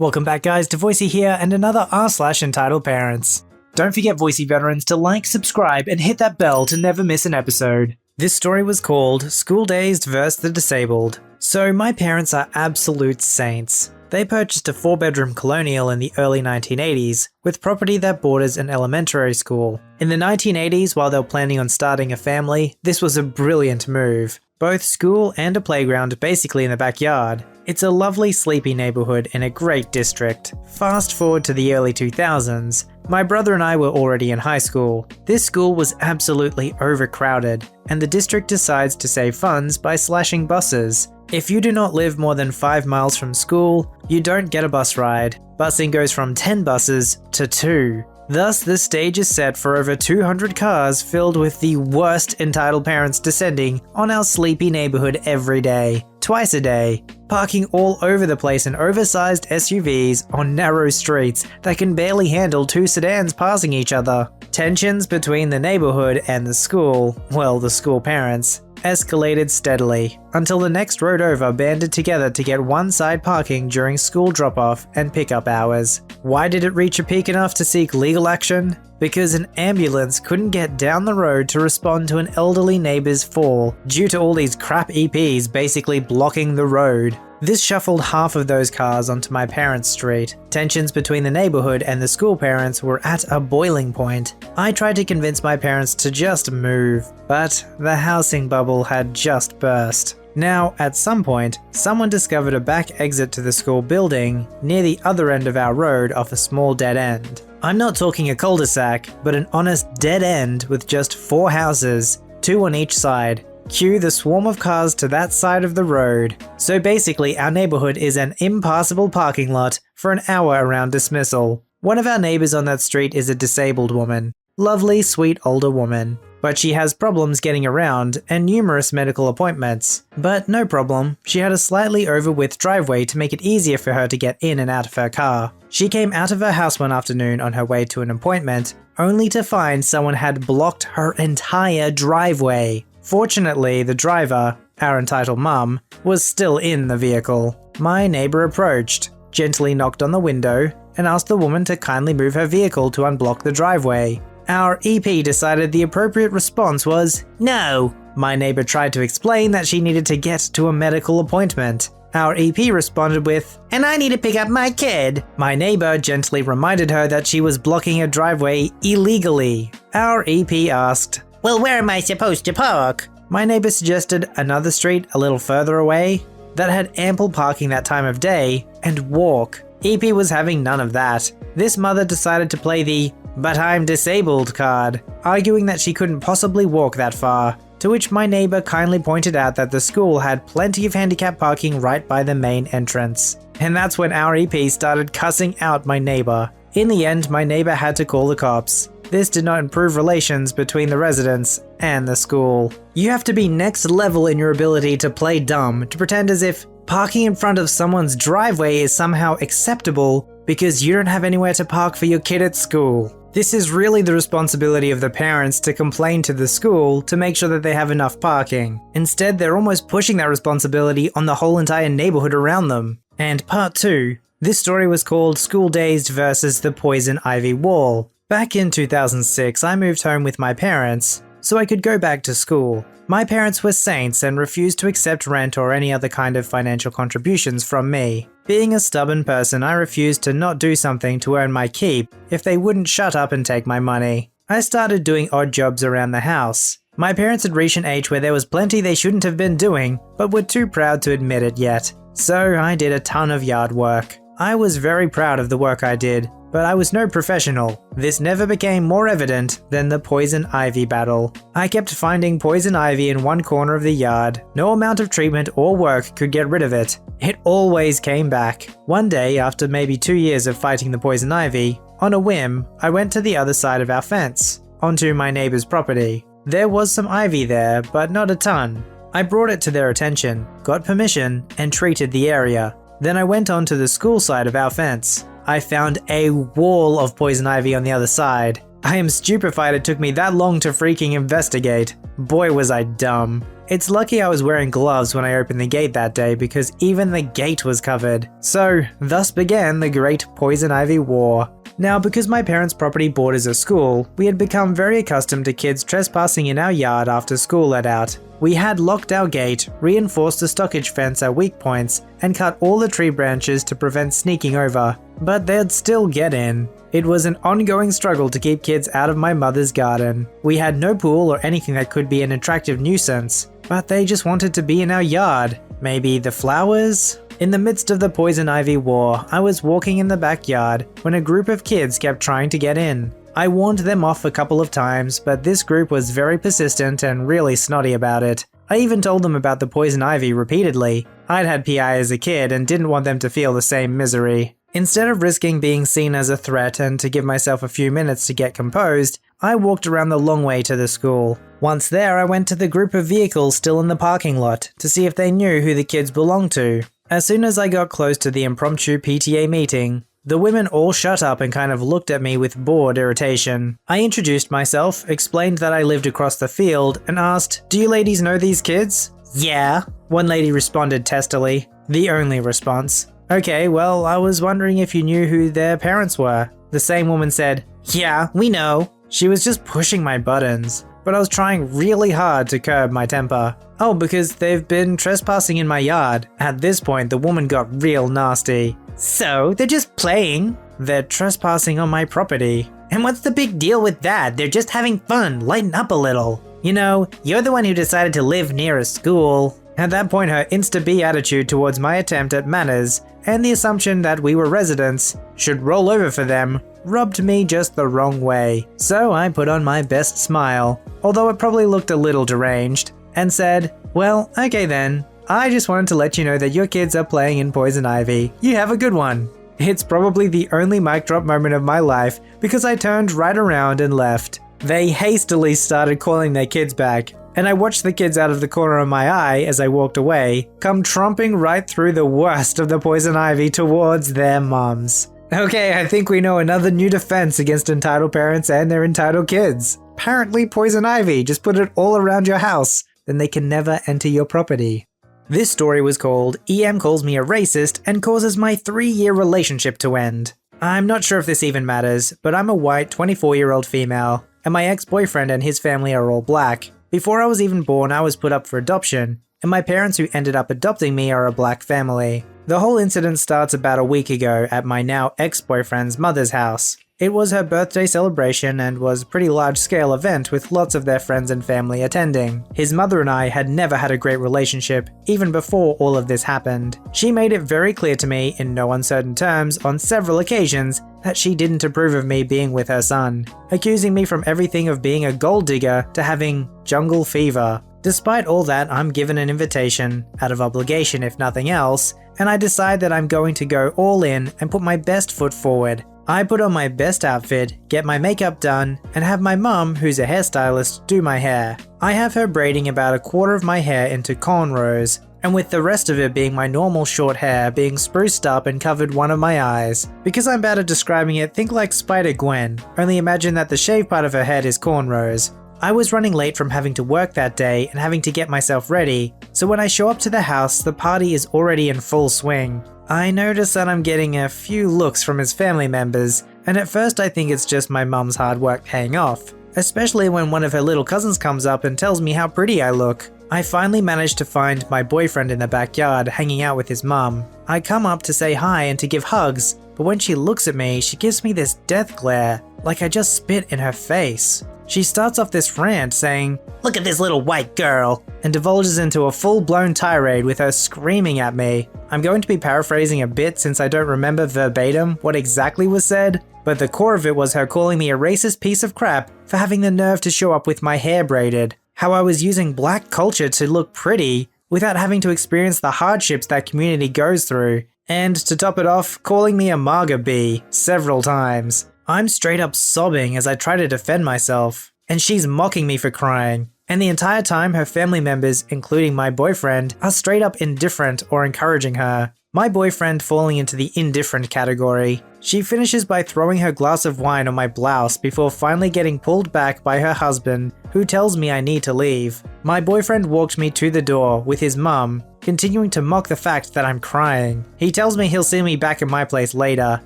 Welcome back guys to Voicey here and another r/EntitledParents. Don't forget Voicey veterans to like, subscribe and hit that bell to never miss an episode. This story was called School Dazed vs. the Disabled. So my parents are absolute saints. They purchased a 4-bedroom colonial in the early 1980s with property that borders an elementary school. In the 1980s, while they were planning on starting a family, this was a brilliant move. Both school and a playground basically in the backyard. It's a lovely sleepy neighborhood in a great district. Fast forward to the early 2000s, my brother and I were already in high school. This school was absolutely overcrowded, and the district decides to save funds by slashing buses. If you do not live more than 5 miles from school, you don't get a bus ride. Busing goes from 10 buses to 2. Thus, the stage is set for over 200 cars filled with the worst entitled parents descending on our sleepy neighborhood every day, twice a day, parking all over the place in oversized SUVs on narrow streets that can barely handle 2 sedans passing each other. Tensions between the neighborhood and the school, well, the school parents, escalated steadily, until the next road over banded together to get one-side parking during school drop-off and pick-up hours. Why did it reach a peak enough to seek legal action? Because an ambulance couldn't get down the road to respond to an elderly neighbor's fall due to all these crap EPs basically blocking the road. This shuffled half of those cars onto my parents' street. Tensions between the neighborhood and the school parents were at a boiling point. I tried to convince my parents to just move, but the housing bubble had just burst. Now, at some point, someone discovered a back exit to the school building near the other end of our road off a small dead end. I'm not talking a cul-de-sac, but an honest dead end with just 4 houses, 2 on each side. Cue the swarm of cars to that side of the road. So basically, our neighborhood is an impassable parking lot for an hour around dismissal. One of our neighbors on that street is a disabled woman. Lovely, sweet older woman. But she has problems getting around and numerous medical appointments. But no problem, she had a slightly over-width driveway to make it easier for her to get in and out of her car. She came out of her house one afternoon on her way to an appointment, only to find someone had blocked her entire driveway. Fortunately, the driver, our entitled mum, was still in the vehicle. My neighbor approached, gently knocked on the window, and asked the woman to kindly move her vehicle to unblock the driveway. Our EP decided the appropriate response was no. My neighbor tried to explain that she needed to get to a medical appointment. Our EP responded with, "And I need to pick up my kid." My neighbor gently reminded her that she was blocking her driveway illegally. Our EP asked, "Well, where am I supposed to park?" My neighbor suggested another street a little further away that had ample parking that time of day and walk. EP was having none of that. This mother decided to play the "but I'm disabled" card, arguing that she couldn't possibly walk that far, to which my neighbor kindly pointed out that the school had plenty of handicap parking right by the main entrance. And that's when our EP started cussing out my neighbor. In the end, my neighbor had to call the cops. This did not improve relations between the residents and the school. You have to be next level in your ability to play dumb to pretend as if parking in front of someone's driveway is somehow acceptable because you don't have anywhere to park for your kid at school. This is really the responsibility of the parents to complain to the school to make sure that they have enough parking. Instead, they're almost pushing that responsibility on the whole entire neighborhood around them. And part 2. This story was called School Dazed vs. the Poison Ivy Wall. Back in 2006, I moved home with my parents so I could go back to school. My parents were saints and refused to accept rent or any other kind of financial contributions from me. Being a stubborn person, I refused to not do something to earn my keep if they wouldn't shut up and take my money. I started doing odd jobs around the house. My parents had reached an age where there was plenty they shouldn't have been doing, but were too proud to admit it yet. So I did a ton of yard work. I was very proud of the work I did, but I was no professional. This never became more evident than the poison ivy battle. I kept finding poison ivy in one corner of the yard. No amount of treatment or work could get rid of it. It always came back. One day, after maybe 2 years of fighting the poison ivy, on a whim, I went to the other side of our fence, onto my neighbor's property. There was some ivy there, but not a ton. I brought it to their attention, got permission, and treated the area. Then I went on to the school side of our fence. I found a wall of poison ivy on the other side. I am stupefied it took me that long to freaking investigate. Boy was I dumb. It's lucky I was wearing gloves when I opened the gate that day because even the gate was covered. So, thus began the Great Poison Ivy War. Now, because my parents' property borders a school, we had become very accustomed to kids trespassing in our yard after school let out. We had locked our gate, reinforced the stockage fence at weak points, and cut all the tree branches to prevent sneaking over. But they'd still get in. It was an ongoing struggle to keep kids out of my mother's garden. We had no pool or anything that could be an attractive nuisance, but they just wanted to be in our yard. Maybe the flowers? In the midst of the Poison Ivy War, I was walking in the backyard when a group of kids kept trying to get in. I warned them off a couple of times, but this group was very persistent and really snotty about it. I even told them about the poison ivy repeatedly. I'd had PI as a kid and didn't want them to feel the same misery. Instead of risking being seen as a threat and to give myself a few minutes to get composed, I walked around the long way to the school. Once there, I went to the group of vehicles still in the parking lot to see if they knew who the kids belonged to. As soon as I got close to the impromptu PTA meeting, the women all shut up and kind of looked at me with bored irritation. I introduced myself, explained that I lived across the field, and asked, "Do you ladies know these kids?" "Yeah," one lady responded testily. The only response. "Okay, well, I was wondering if you knew who their parents were." The same woman said, "Yeah, we know." She was just pushing my buttons, but I was trying really hard to curb my temper. "Oh, because they've been trespassing in my yard." At this point, the woman got real nasty. "So, they're just playing?" "They're trespassing on my property." "And what's the big deal with that? They're just having fun, lighten up a little. You know, you're the one who decided to live near a school." At that point, her insta-B attitude towards my attempt at manners and the assumption that we were residents, should roll over for them, rubbed me just the wrong way. So I put on my best smile, although it probably looked a little deranged, and said, "Well, okay then. I just wanted to let you know that your kids are playing in Poison Ivy. You have a good one." It's probably the only mic drop moment of my life because I turned right around and left. They hastily started calling their kids back, and I watched the kids out of the corner of my eye as I walked away, come tromping right through the worst of the Poison Ivy towards their mums. Okay, I think we know another new defense against entitled parents and their entitled kids. Apparently Poison Ivy, just put it all around your house, then they can never enter your property. This story was called EM Calls Me a Racist and Causes My 3-Year Relationship to End. I'm not sure if this even matters, but I'm a white 24-year-old female, and my ex-boyfriend and his family are all black. Before I was even born, I was put up for adoption, and my parents who ended up adopting me are a black family. The whole incident starts about a week ago at my now ex-boyfriend's mother's house. It was her birthday celebration and was a pretty large-scale event with lots of their friends and family attending. His mother and I had never had a great relationship, even before all of this happened. She made it very clear to me, in no uncertain terms, on several occasions, that she didn't approve of me being with her son, accusing me from everything of being a gold digger to having jungle fever. Despite all that, I'm given an invitation, out of obligation if nothing else, and I decide that I'm going to go all in and put my best foot forward. I put on my best outfit, get my makeup done, and have my mum, who's a hairstylist, do my hair. I have her braiding about a quarter of my hair into cornrows, and with the rest of it being my normal short hair being spruced up and covered one of my eyes. Because I'm bad at describing it, think like Spider-Gwen, only imagine that the shaved part of her head is cornrows. I was running late from having to work that day and having to get myself ready, so when I show up to the house, the party is already in full swing. I notice that I'm getting a few looks from his family members, and at first I think it's just my mum's hard work paying off, especially when one of her little cousins comes up and tells me how pretty I look. I finally manage to find my boyfriend in the backyard hanging out with his mum. I come up to say hi and to give hugs, but when she looks at me, she gives me this death glare, like I just spit in her face. She starts off this rant saying, "Look at this little white girl," and divulges into a full-blown tirade with her screaming at me. I'm going to be paraphrasing a bit since I don't remember verbatim what exactly was said, but the core of it was her calling me a racist piece of crap for having the nerve to show up with my hair braided, how I was using black culture to look pretty without having to experience the hardships that community goes through, and to top it off, calling me a MAGA bee several times. I'm straight up sobbing as I try to defend myself, and she's mocking me for crying. And the entire time her family members, including my boyfriend, are straight up indifferent or encouraging her. My boyfriend falling into the indifferent category. She finishes by throwing her glass of wine on my blouse before finally getting pulled back by her husband, who tells me I need to leave. My boyfriend walked me to the door with his mum, continuing to mock the fact that I'm crying. He tells me he'll see me back at my place later,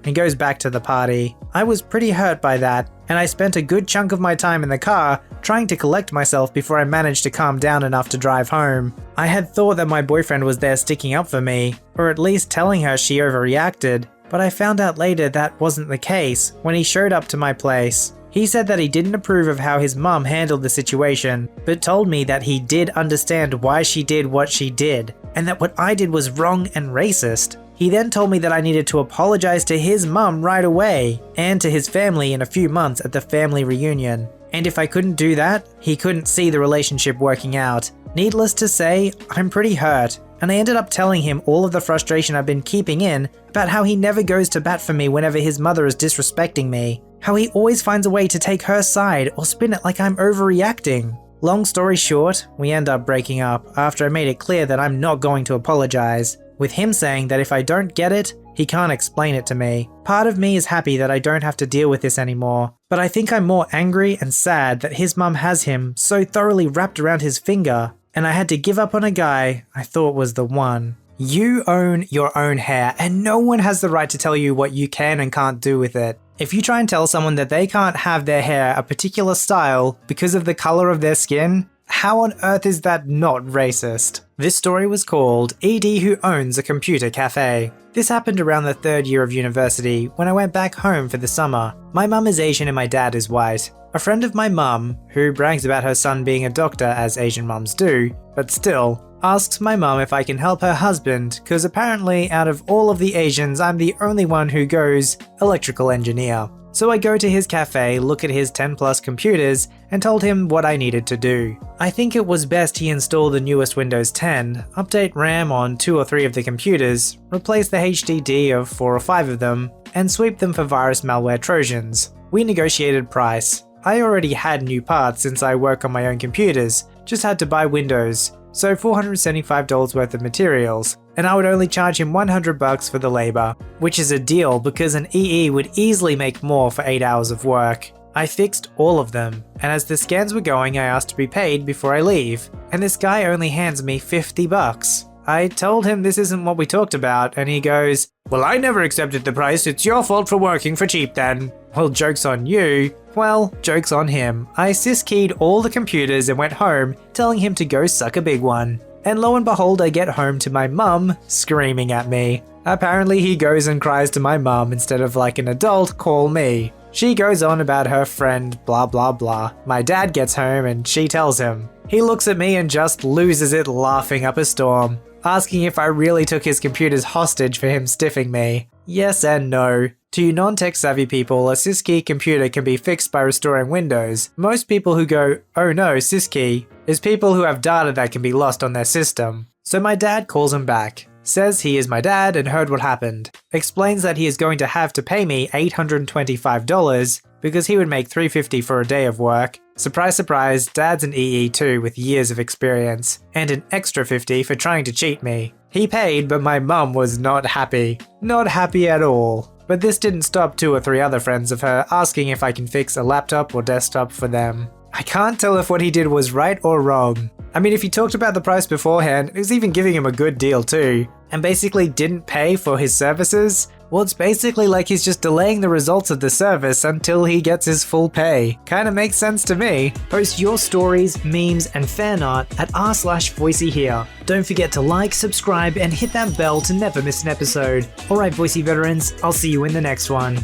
and goes back to the party. I was pretty hurt by that, and I spent a good chunk of my time in the car trying to collect myself before I managed to calm down enough to drive home. I had thought that my boyfriend was there sticking up for me, or at least telling her she overreacted, but I found out later that wasn't the case when he showed up to my place. He said that he didn't approve of how his mum handled the situation, but told me that he did understand why she did what she did, and that what I did was wrong and racist. He then told me that I needed to apologize to his mum right away, and to his family in a few months at the family reunion. And if I couldn't do that, he couldn't see the relationship working out. Needless to say, I'm pretty hurt, and I ended up telling him all of the frustration I've been keeping in about how he never goes to bat for me whenever his mother is disrespecting me, how he always finds a way to take her side or spin it like I'm overreacting. Long story short, we end up breaking up after I made it clear that I'm not going to apologize, with him saying that if I don't get it, he can't explain it to me. Part of me is happy that I don't have to deal with this anymore, but I think I'm more angry and sad that his mum has him so thoroughly wrapped around his finger, and I had to give up on a guy I thought was the one. You own your own hair, and no one has the right to tell you what you can and can't do with it. If you try and tell someone that they can't have their hair a particular style because of the color of their skin, how on earth is that not racist? This story was called ED Who Owns a Computer Cafe. This happened around the 3rd year of university when I went back home for the summer. My mum is Asian and my dad is white. A friend of my mum, who brags about her son being a doctor as Asian mums do, but still, asks my mum if I can help her husband, cause apparently out of all of the Asians I'm the only one who goes electrical engineer. So I go to his cafe, look at his 10 plus computers, and told him what I needed to do. I think it was best he install the newest Windows 10, update RAM on 2 or 3 of the computers, replace the HDD of 4 or 5 of them, and sweep them for virus malware trojans. We negotiated price. I already had new parts since I work on my own computers, just had to buy Windows, so $475 worth of materials, and I would only charge him $100 for the labor, which is a deal because an EE would easily make more for 8 hours of work. I fixed all of them, and as the scans were going I asked to be paid before I leave, and this guy only hands me $50. I told him this isn't what we talked about, and he goes, "Well, I never accepted the price, it's your fault for working for cheap then." Well, joke's on you. Well, joke's on him. I syskeyed all the computers and went home, telling him to go suck a big one. And lo and behold, I get home to my mum screaming at me. Apparently he goes and cries to my mum instead of like an adult call me. She goes on about her friend, blah blah blah. My dad gets home and she tells him. He looks at me and just loses it laughing up a storm, asking if I really took his computers hostage for him stiffing me. Yes and no. To you non-tech savvy people, a syskey computer can be fixed by restoring Windows. Most people who go, "Oh no, syskey," is people who have data that can be lost on their system. So my dad calls him back, says he is my dad and heard what happened, explains that he is going to have to pay me $825 because he would make $350 for a day of work. Surprise surprise, dad's an EE too with years of experience, and an extra $50 for trying to cheat me. He paid, but my mum was not happy. Not happy at all. But this didn't stop 2 or 3 other friends of her asking if I can fix a laptop or desktop for them. I can't tell if what he did was right or wrong. I mean, if he talked about the price beforehand, it was even giving him a good deal too, and basically didn't pay for his services, well, it's basically like he's just delaying the results of the service until he gets his full pay. Kinda makes sense to me. Post your stories, memes, and fan art at r/VoiceyHere. Don't forget to like, subscribe, and hit that bell to never miss an episode. Alright, Voicey veterans, I'll see you in the next one.